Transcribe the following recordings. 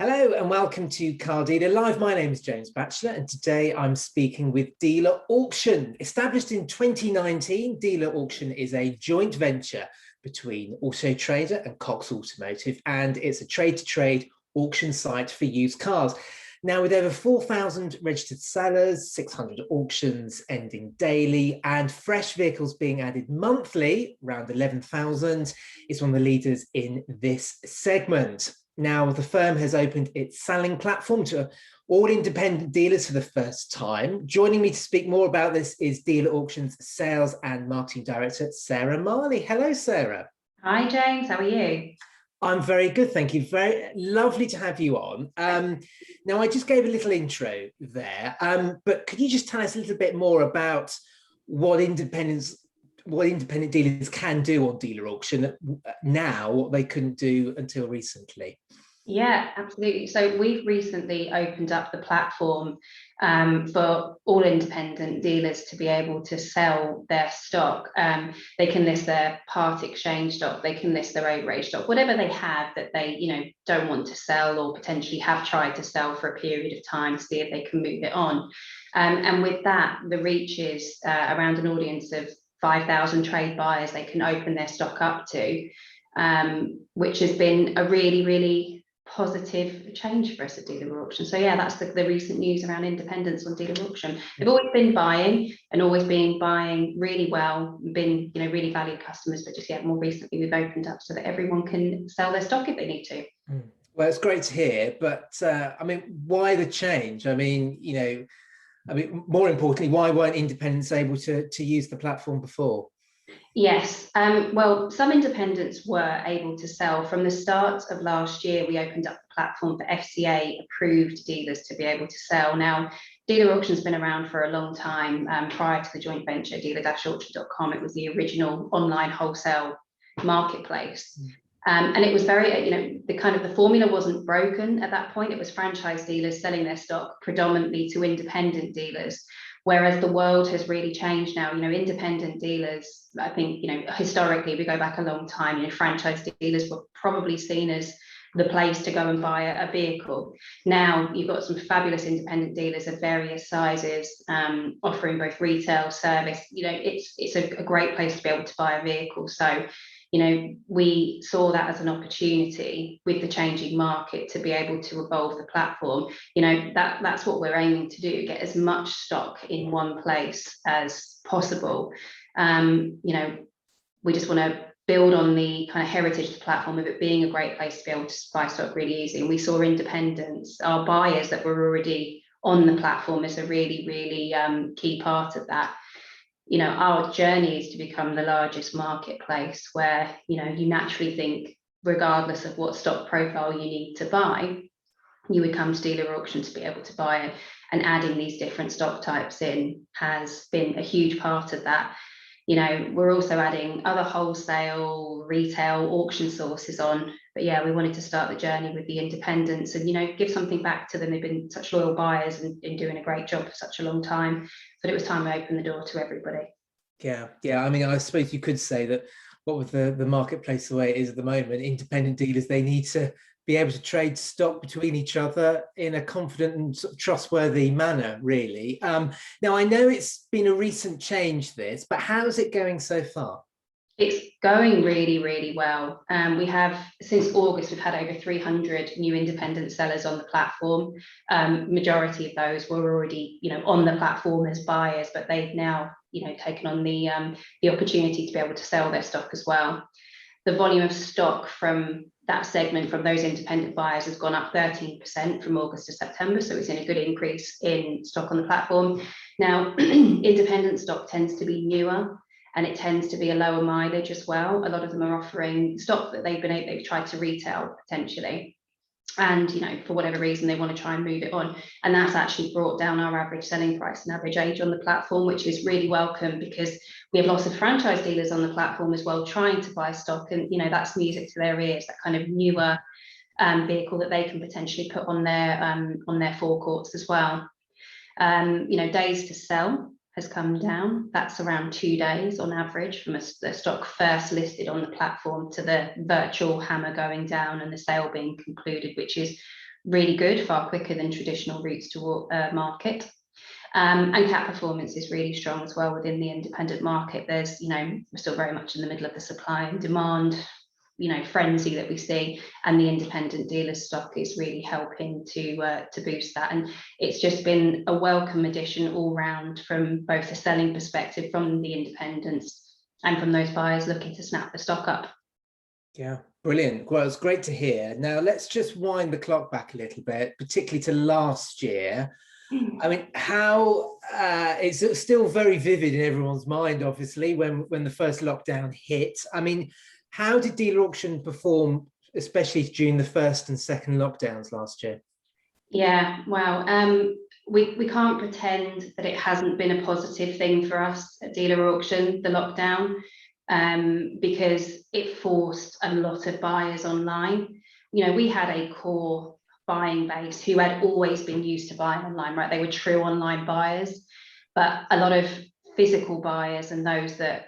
Hello and welcome to Car Dealer Live. My name is James Batchelor and today I'm speaking with Dealer Auction. Established in 2019, Dealer Auction is a joint venture between Auto Trader and Cox Automotive, and it's a trade-to-trade auction site for used cars. Now, with over 4,000 registered sellers, 600 auctions ending daily, and fresh vehicles being added monthly, around 11,000, it's one of the leaders in this segment. Now, the firm has opened its selling platform to all independent dealers for the first time. Joining me to speak more about this is Dealer Auction's Sales and Marketing Director, Sarah Marley. Hello, Sarah. Hi, James. How are you? I'm very good, thank you. Very lovely to have you on. Now, I just gave a little intro there, but could you just tell us a little bit more about what independent dealers can do on Dealer Auction now, what they couldn't do until recently? Yeah, absolutely. So we've recently opened up the platform for all independent dealers to be able to sell their stock. They can list their part exchange stock, they can list their overage stock, whatever they have that they, don't want to sell or potentially have tried to sell for a period of time to see if they can move it on. And with that, the reach is around an audience of 5,000 trade buyers they can open their stock up to, which has been a really, really positive change for us at Dealer Auction. So yeah, that's the recent news around independence on Dealer Auction. They've always been buying and always been buying really well, been really valued customers, but just more recently we've opened up so that everyone can sell their stock if they need to. Well, it's great to hear, but I mean, why the change? I mean, more importantly, why weren't independents able to use the platform before? Yes, well, some independents were able to sell. From the start of last year, we opened up the platform for FCA approved dealers to be able to sell. Now, Dealer Auction's been around for a long time. Prior to the joint venture, dealer-auction.com, it was the original online wholesale marketplace. And it was very, the formula wasn't broken at that point. It was franchise dealers selling their stock predominantly to independent dealers. Whereas the world has really changed now. Independent dealers, I think, historically, we go back a long time, franchise dealers were probably seen as the place to go and buy a vehicle. Now you've got some fabulous independent dealers of various sizes, offering both retail, service. It's a great place to be able to buy a vehicle. So, we saw that as an opportunity with the changing market to be able to evolve the platform. That's what we're aiming to do, get as much stock in one place as possible. We just want to build on the kind of heritage of the platform of it being a great place to be able to buy stock really easy. And we saw independents, our buyers that were already on the platform, as a really, really key part of that. Our journey is to become the largest marketplace where, you naturally think, regardless of what stock profile you need to buy, you would come to Dealer Auction to be able to buy it. And adding these different stock types in has been a huge part of that. We're also adding other wholesale, retail, auction sources on. But yeah, we wanted to start the journey with the independents and, give something back to them. They've been such loyal buyers and doing a great job for such a long time. But it was time to open the door to everybody. Yeah. I mean, I suppose you could say that what with the marketplace the way it is at the moment, independent dealers, they need to be able to trade stock between each other in a confident and sort of trustworthy manner, really. Now, I know it's been a recent change, this, but how's it going so far? It's going really, really well. We have, since August, we've had over 300 new independent sellers on the platform. Majority of those were already, on the platform as buyers, but they've now, taken on the opportunity to be able to sell their stock as well. The volume of stock from that segment, from those independent buyers, has gone up 13% from August to September. So we've seen a good increase in stock on the platform. Now, independent stock tends to be newer, and it tends to be a lower mileage as well. A lot of them are offering stock that they've tried to retail potentially. And, for whatever reason, they want to try and move it on. And that's actually brought down our average selling price and average age on the platform, which is really welcome because we have lots of franchise dealers on the platform as well, trying to buy stock. And, that's music to their ears, that kind of newer vehicle that they can potentially put on their forecourts as well. Days to sell has come down. That's around 2 days on average from the stock first listed on the platform to the virtual hammer going down and the sale being concluded, which is really good, far quicker than traditional routes to market. And cat performance is really strong as well within the independent market. There's, we're still very much in the middle of the supply and demand, frenzy that we see, and the independent dealer stock is really helping to boost that. And it's just been a welcome addition all round, from both a selling perspective from the independents and from those buyers looking to snap the stock up. Yeah, brilliant. Well, it's great to hear. Now let's just wind the clock back a little bit, particularly to last year. I mean, how it's still very vivid in everyone's mind, obviously, when the first lockdown hit. I mean, how did Dealer Auction perform, especially during the first and second lockdowns last year? Yeah, wow. We can't pretend that it hasn't been a positive thing for us at Dealer Auction, the lockdown, because it forced a lot of buyers online. We had a core buying base who had always been used to buying online, right? They were true online buyers, but a lot of physical buyers and those that,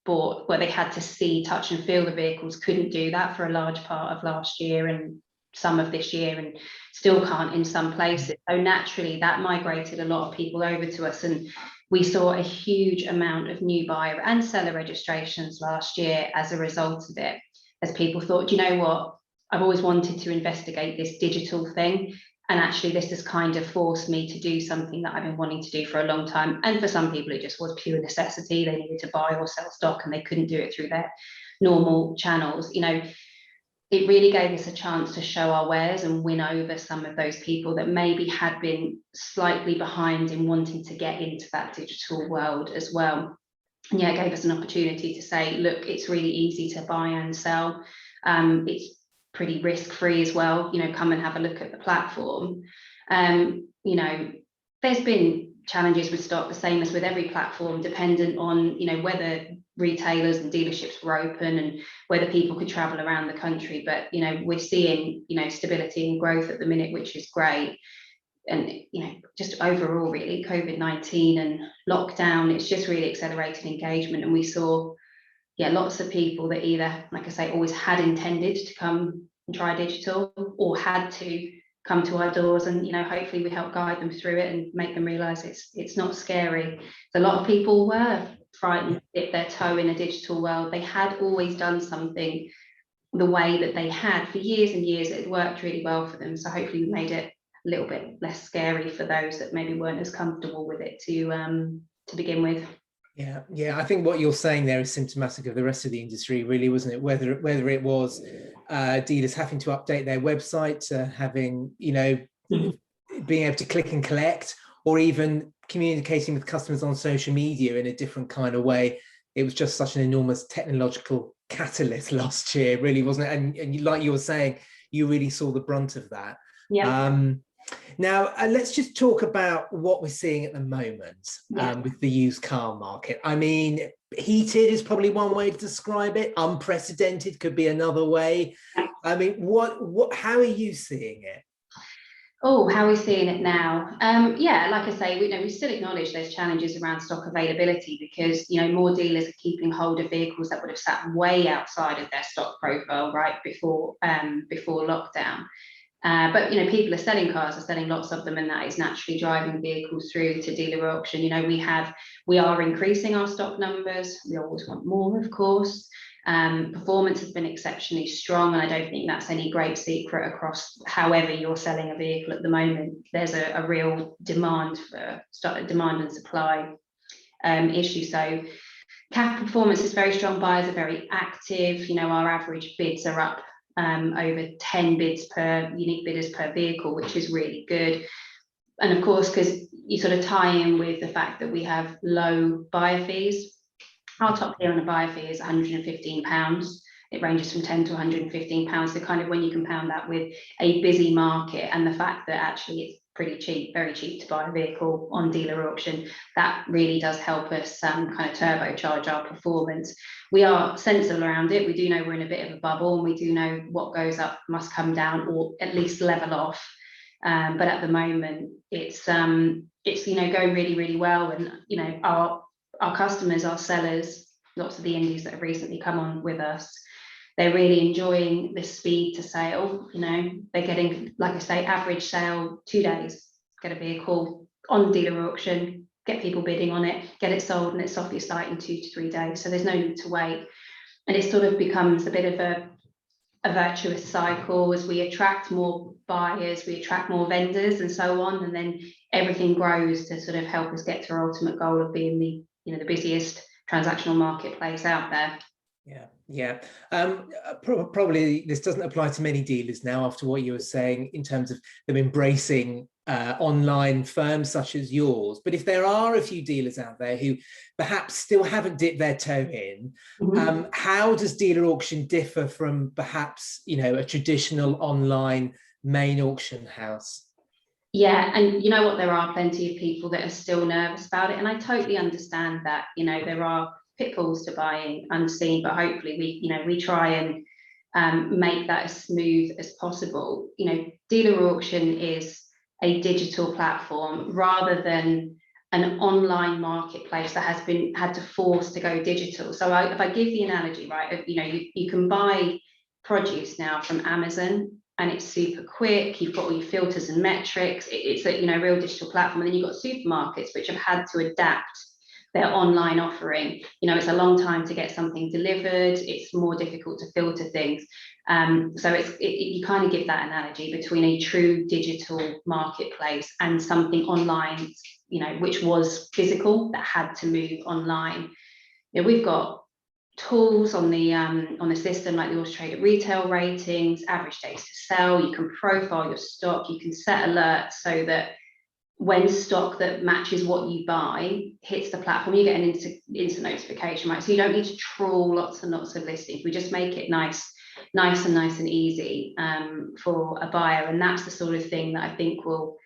bought where they had to see, touch and feel the vehicles couldn't do that for a large part of last year and some of this year, and still can't in some places. So naturally that migrated a lot of people over to us, and we saw a huge amount of new buyer and seller registrations last year as a result of it, as people thought, you know what, I've always wanted to investigate this digital thing, and actually this has kind of forced me to do something that I've been wanting to do for a long time. And for some people it just was pure necessity. They needed to buy or sell stock and they couldn't do it through their normal channels. It really gave us a chance to show our wares and win over some of those people that maybe had been slightly behind in wanting to get into that digital world as well. And yeah, it gave us an opportunity to say, look, it's really easy to buy and sell. It's pretty risk-free as well. Come and have a look at the platform. There's been challenges with stock, the same as with every platform, dependent on whether retailers and dealerships were open and whether people could travel around the country. But we're seeing stability and growth at the minute, which is great. And just overall, really, COVID-19 and lockdown, it's just really accelerated engagement. And we saw lots of people that either, like I say, always had intended to come and try digital, or had to come to our doors, and hopefully we help guide them through it and make them realize it's not scary. So a lot of people were frightened to dip their toe in a digital world. They had always done something the way that they had for years and years. It worked really well for them. So hopefully we made it a little bit less scary for those that maybe weren't as comfortable with it to begin with. Yeah, I think what you're saying there is symptomatic of the rest of the industry, really, wasn't it? Whether it was dealers having to update their website, having, being able to click and collect, or even communicating with customers on social media in a different kind of way. It was just such an enormous technological catalyst last year, really, wasn't it? And like you were saying, you really saw the brunt of that. Yeah. Now, let's just talk about what we're seeing at the moment with the used car market. I mean, heated is probably one way to describe it. Unprecedented could be another way. I mean, how are you seeing it? Oh, how are we seeing it now? Yeah, like I say, we still acknowledge those challenges around stock availability, because more dealers are keeping hold of vehicles that would have sat way outside of their stock profile right before lockdown. But people are selling cars, are selling lots of them, and that is naturally driving vehicles through to Dealer Auction. We are increasing our stock numbers. We always want more, of course. Performance has been exceptionally strong, and I don't think that's any great secret across however you're selling a vehicle at the moment. There's a real demand and supply issue. So CAF performance is very strong. Buyers are very active. Our average bids are up over 10 bids per unique bidders per vehicle, which is really good. And of course, because you sort of tie in with the fact that we have low buyer fees, our top tier on the buyer fee is £115. It ranges from £10 to £115. So kind of when you compound that with a busy market and the fact that actually it's pretty cheap, very cheap to buy a vehicle on Dealer Auction, that really does help us kind of turbocharge our performance. We are sensible around it. We do know we're in a bit of a bubble, and we do know what goes up must come down or at least level off. But at the moment, it's going really, really well, and our customers, our sellers, lots of the indies that have recently come on with us, They're really enjoying the speed to sale. You know, they're getting, like I say, average sale 2 days. Get a vehicle on dealer auction, get people bidding on it, get it sold, and it's off your site in 2 to 3 days. So there's no need to wait. And it sort of becomes a bit of a virtuous cycle as we attract more buyers, we attract more vendors, and so on, and then everything grows to sort of help us get to our ultimate goal of being the, you know, the busiest transactional marketplace out there. Yeah. Probably this doesn't apply to many dealers now after what you were saying in terms of them embracing online firms such as yours. But if there are a few dealers out there who perhaps still haven't dipped their toe in, how does dealer auction differ from perhaps, you know, a traditional online main auction house? Yeah, and you know what, there are plenty of people that are still nervous about it, and I totally understand that. You know, there are pitfalls to buying unseen, but hopefully we try and make that as smooth as possible. You know, dealer auction is a digital platform rather than an online marketplace that has been had to force to go digital. So if I give the analogy, right, you know, you can buy produce now from Amazon, and it's super quick. You've got all your filters and metrics. It's a, you know, real digital platform. And then you've got supermarkets which have had to adapt their online offering. You know, it's a long time to get something delivered. It's more difficult to filter things. So you kind of give that analogy between a true digital marketplace and something online, you know, which was physical that had to move online. You know, we've got tools on the system like the Auto Trader retail ratings, average days to sell. You can profile your stock. You can set alerts so that when stock that matches what you buy hits the platform, you get an instant notification, right? So you don't need to trawl lots and lots of listings. We just make it nice and easy for a buyer, and that's the sort of thing that I think will,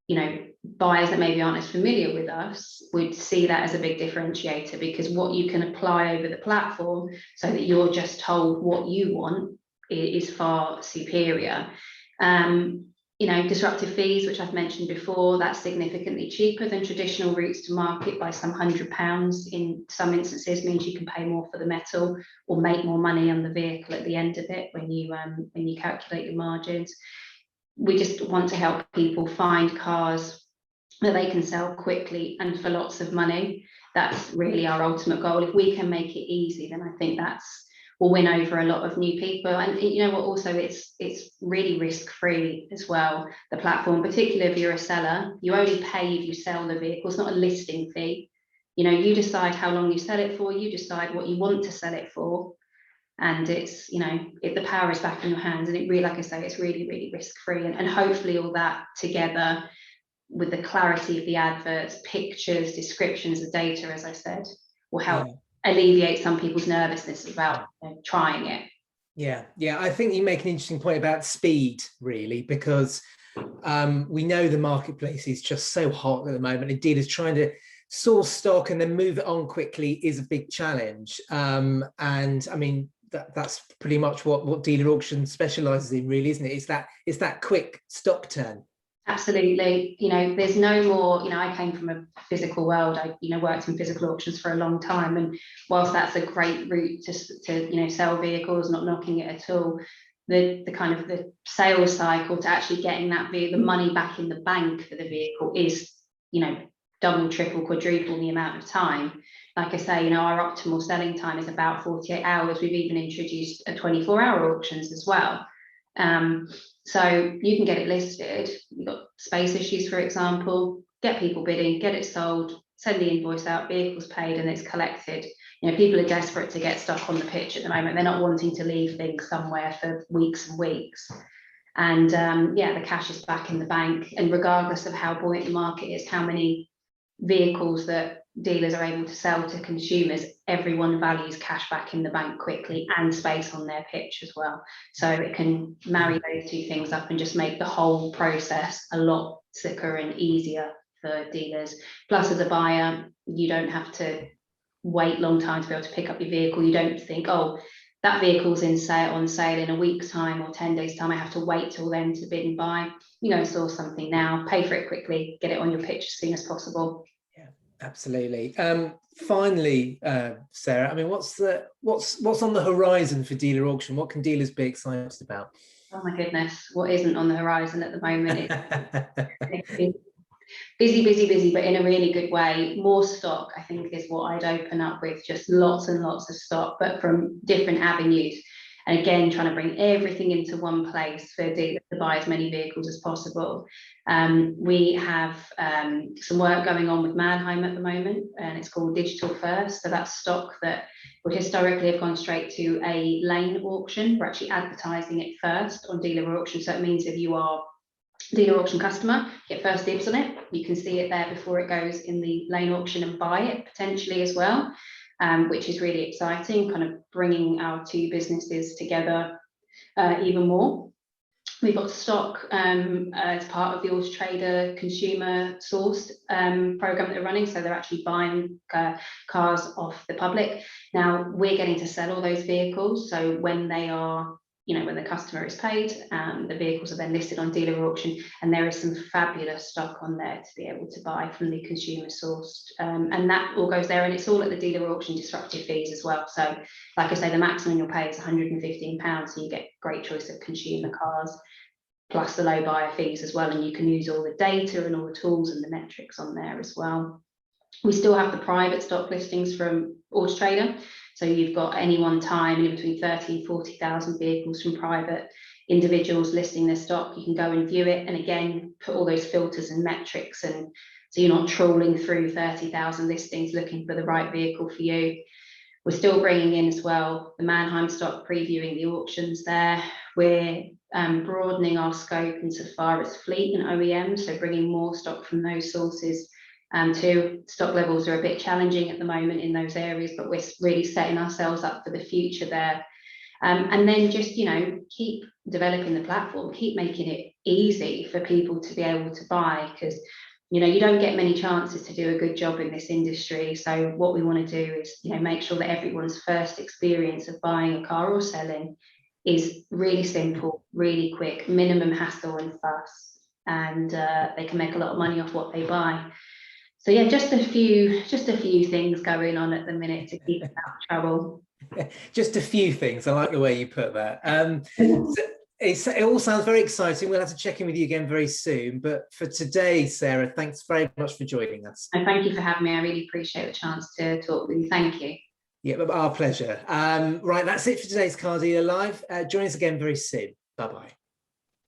you know, buyers that maybe aren't as familiar with us would see that as a big differentiator, because what you can apply over the platform so that you're just told what you want is far superior. You know, disruptive fees, which I've mentioned before, that's significantly cheaper than traditional routes to market by some £100. In some instances means you can pay more for the metal or make more money on the vehicle at the end of it when you calculate your margins. We just want to help people find cars that they can sell quickly and for lots of money. That's really our ultimate goal. If we can make it easy, then I think will win over a lot of new people. And you know what, also it's really risk-free as well, the platform, particularly if you're a seller. You only pay if you sell the vehicle. It's not a listing fee. You know, you decide how long you sell it for, you decide what you want to sell it for, and it's, you know, the power is back in your hands. And it really, like I say, it's really, really risk-free. And hopefully all that together with the clarity of the adverts, pictures, descriptions, the data, as I said, will help alleviate some people's nervousness about trying it. Yeah, I think you make an interesting point about speed, really, because we know the marketplace is just so hot at the moment, and dealers trying to source stock and then move it on quickly is a big challenge. And I mean, that's pretty much what dealer auction specializes in, really, isn't it? It's that quick stock turn. Absolutely. You know, there's no more, you know, I came from a physical world. I, you know, worked in physical auctions for a long time. And whilst that's a great route to you know, sell vehicles, not knocking it at all, the kind of the sales cycle to actually getting the money back in the bank for the vehicle is, you know, double, triple, quadruple the amount of time. Like I say, you know, our optimal selling time is about 48 hours. We've even introduced a 24-hour auctions as well. So you can get it listed. You've got space issues, for example, get people bidding, get it sold, send the invoice out, vehicles paid, and it's collected. You know, people are desperate to get stuck on the pitch at the moment. They're not wanting to leave things somewhere for weeks and weeks. And the cash is back in the bank. And regardless of how buoyant the market is, how many vehicles that dealers are able to sell to consumers, everyone values cash back in the bank quickly and space on their pitch as well. So it can marry those two things up and just make the whole process a lot slicker and easier for dealers. Plus, as a buyer, you don't have to wait long time to be able to pick up your vehicle. You don't think, oh, that vehicle's on sale in a week's time or 10 days time, I have to wait till then to bid and buy. You know, source something now, pay for it quickly, get it on your pitch as soon as possible. Absolutely. Finally, Sarah, I mean, what's on the horizon for Dealer Auction? What can dealers be excited about? Oh my goodness, what isn't on the horizon at the moment? It's busy, busy, busy, but in a really good way. More stock, I think, is what I'd open up with, just lots and lots of stock, but from different avenues. And again, trying to bring everything into one place for dealers to buy as many vehicles as possible. We have some work going on with Mannheim at the moment, and it's called Digital First. So that's stock that would historically have gone straight to a lane auction. We're actually advertising it first on dealer auction. So it means if you are dealer auction customer, get first dibs on it. You can see it there before it goes in the lane auction and buy it potentially as well, which is really exciting, kind of bringing our two businesses together even more. We've got stock as part of the Auto Trader consumer sourced program that they're running. So they're actually buying cars off the public. Now we're getting to sell all those vehicles. So when they are, when the customer is paid, the vehicles are then listed on dealer auction, and there is some fabulous stock on there to be able to buy from the consumer sourced, and that all goes there, and it's all at the dealer auction disruptive fees as well. So like I say, the maximum you'll pay is £115, so you get great choice of consumer cars plus the low buyer fees as well, and you can use all the data and all the tools and the metrics on there as well. We still have the private stock listings from Auto Trader. So you've got at any one time in between 30 and 40,000 vehicles from private individuals listing their stock. You can go and view it, and again, put all those filters and metrics, and so you're not trawling through 30,000 listings looking for the right vehicle for you. We're still bringing in as well the Mannheim stock, previewing the auctions there. We're broadening our scope insofar as fleet and OEM, so bringing more stock from those sources. Too, stock levels are a bit challenging at the moment in those areas, but we're really setting ourselves up for the future there. And then just, keep developing the platform, keep making it easy for people to be able to buy, because, you don't get many chances to do a good job in this industry. So what we want to do is, make sure that everyone's first experience of buying a car or selling is really simple, really quick, minimum hassle and fuss, and they can make a lot of money off what they buy. So yeah, just a few things going on at the minute to keep us out of trouble. Just a few things. I like the way you put that. So it all sounds very exciting. We'll have to check in with you again very soon. But for today, Sarah, thanks very much for joining us. And thank you for having me. I really appreciate the chance to talk with you. Thank you. Yeah, our pleasure. Right, that's it for today's Car Dealer Live. Join us again very soon. Bye-bye.